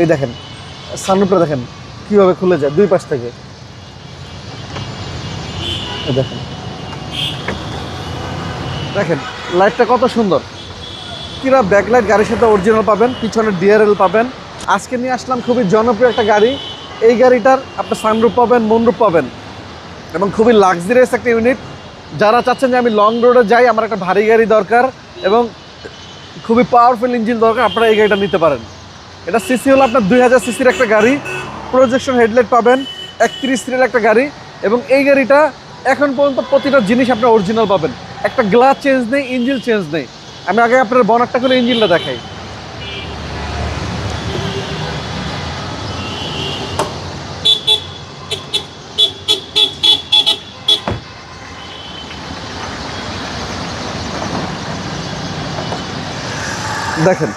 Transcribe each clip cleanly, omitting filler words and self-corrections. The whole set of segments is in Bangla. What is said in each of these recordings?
এই দেখেন সানরুফটা দেখেন কিভাবে খুলে যায় দুই পাশ থেকে। এই দেখেন দেখেন লাইটটা কত সুন্দর, কিরা ব্যাকলাইট গাড়ির সাথে অরিজিনাল পাবেন, পিছনে ডিআরএল পাবেন। আজকে নিয়ে আসলাম খুবই জনপ্রিয় একটা গাড়ি। এই গাড়িটার আপনার সানরুফ পাবেন, মুনরুফ পাবেন এবং খুবই লাক্সারিয়াস একটা ইউনিট। যারা চাচ্ছেন যে আমি লং রোডে যাই, আমার একটা ভারী গাড়ি দরকার এবং খুবই পাওয়ারফুল ইঞ্জিন দরকার, আপনারা এই গাড়িটা নিতে পারেন। এটা সিসি হলো আপনার 2000 সিসির একটা গাড়ি, প্রজেকশন হেডলাইট পাবেন, 31 সিরিয়াল একটা গাড়ি এবং এই গাড়িটা এখন পর্যন্ত প্রতিটা জিনিস আপনার অরিজিনাল পাবেন। একটা গ্লাস চেঞ্জ নেই, ইঞ্জিন চেঞ্জ নেই। আমি আগে আপনার বনারটা করে ইঞ্জিনটা দেখাই। দেখেন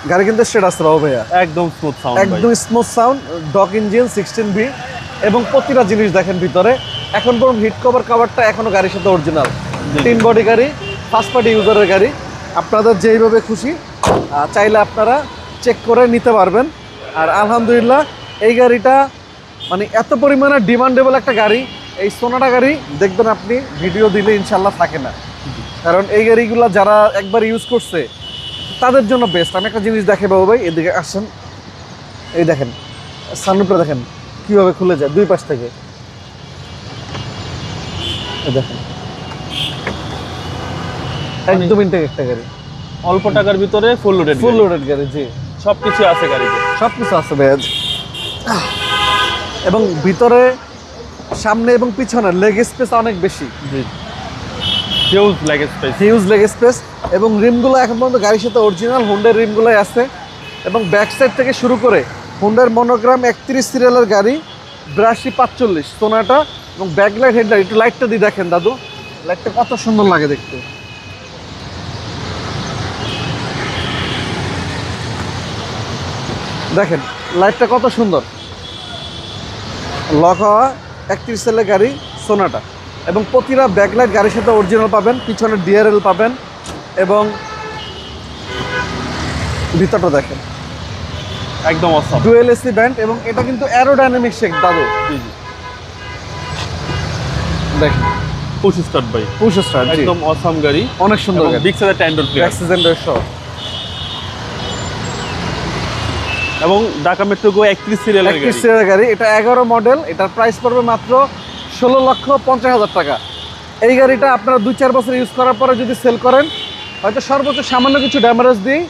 গাড়ি কিন্তু স্ট্রেট আসতে পারবো ভাইয়া, একদম স্মুথ সাউন্ড, একদম স্মুথ সাউন্ড, ডক ইঞ্জিন 16B এবং প্রতিটা জিনিস দেখেন ভিতরে। এখন পর্যন্ত হিট কভারটা এখনো গাড়ির সাথে অরিজিনাল। 3 বডি গাড়ি, ফার্স্ট পার্টি ইউজারের গাড়ি। আপনাদের যেইভাবে খুশি চাইলে আপনারা চেক করে নিতে পারবেন। আর আলহামদুলিল্লাহ এই গাড়িটা মানে এত পরিমাণে ডিমান্ডেবল একটা গাড়ি। এই সোনাটা গাড়ি দেখবেন আপনি ভিডিও দিলে ইনশাল্লাহ থাকে না, কারণ এই গাড়িগুলো যারা একবার ইউজ করছে তাদের জন্য বেস্ট। আমি একটা জিনিস দেখে বাবু ভাই, এদিকে আসেন। এই দেখেন সানরুফটা দেখেন কিভাবে খুলে যায় দুই পাশ থেকে। এই দেখেন একদম ইনটেক একটা গাড়ি, অল্প টাকার ভিতরে ফুল লোডেড গাড়ি। জি, সবকিছু আছে গাড়িতে, সবকিছু আছে ভাইয়া। এবং ভিতরে সামনে এবং পিছনে লেগ স্পেস অনেক বেশি। জি, হিউজ লেগ স্পেস। এবং রিমগুলো এখন পর্যন্ত গাড়ির সাথে অরিজিনাল হোন্ডার রিমগুলোই আছে এবং ব্যাক সাইড থেকে শুরু করে হোন্ডার মনোগ্রাম 31 সিরিয়ালের গাড়ি, ব্রাশি 45 সোনাটা এবং ব্যাকলাইট হেডলাইট। একটু লাইটটা দিয়ে দেখেন দাদু, লাইটটা কত সুন্দর লাগে দেখতে। দেখেন লাইটটা কত সুন্দর, লক হওয়া 31 সিরিয়ালের গাড়ি সোনাটা এবং প্রতিটা ব্যাকলাইট গাড়ির সাথে অরিজিনাল পাবেন, পিছনে ডিআরএল পাবেন এবং ভিতরটা দেখেন একদম অসাম, ডুয়েল এসি ব্যান্ড এবং এটা কিন্তু অ্যারোডাইনামিক শেক দাদু। জি জি, দেখেন পুশ স্টার্ট ভাই, পুশ স্টার্ট, একদম অসাম গাড়ি, অনেক সুন্দর গাড়ি। বিগ সাইজের ট্যান্ডল প্লেয়ার অ্যাক্সিডেন্টের শো এবং ঢাকা মেট্রো গো 31 সিরিয়ালের গাড়ি। 31 সিরিয়ালের গাড়ি, এটা 11 মডেল। এটার প্রাইস পড়বে মাত্র 16,50,000 টাকা। এই গাড়িটা আপনারা 2-4 বছর ইউজ করার পরে যদি সেল করেন, হয়তো সর্বোচ্চ সামান্য কিছু ড্যামেজ দিয়ে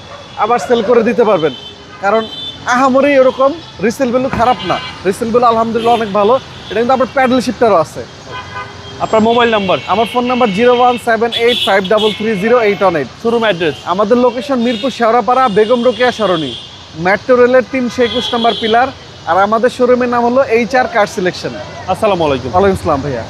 আবার সেল করে দিতে পারবেন, কারণ আহামরি এরকম রিসেল ভ্যালু খারাপ না। রিসেল ভ্যালু আলহামদুলিল্লাহ অনেক ভালো। এটা কিন্তু আপনার প্যাডেল শিফটারও আছে। আপনার মোবাইল নাম্বার? আমার ফোন নাম্বার 01785330818। Showroom address? আমাদের লোকেশন মিরপুর শেওড়াপাড়া, বেগম রোকেয়া সরণি, মেট্রো রেলের 321 নম্বর পিলার। আর আমাদের শোরুমের নাম হলো HR কার সিলেকশন। আসসালামু আলাইকুম। ওয়ালাইকুম আসসালাম ভাইয়া।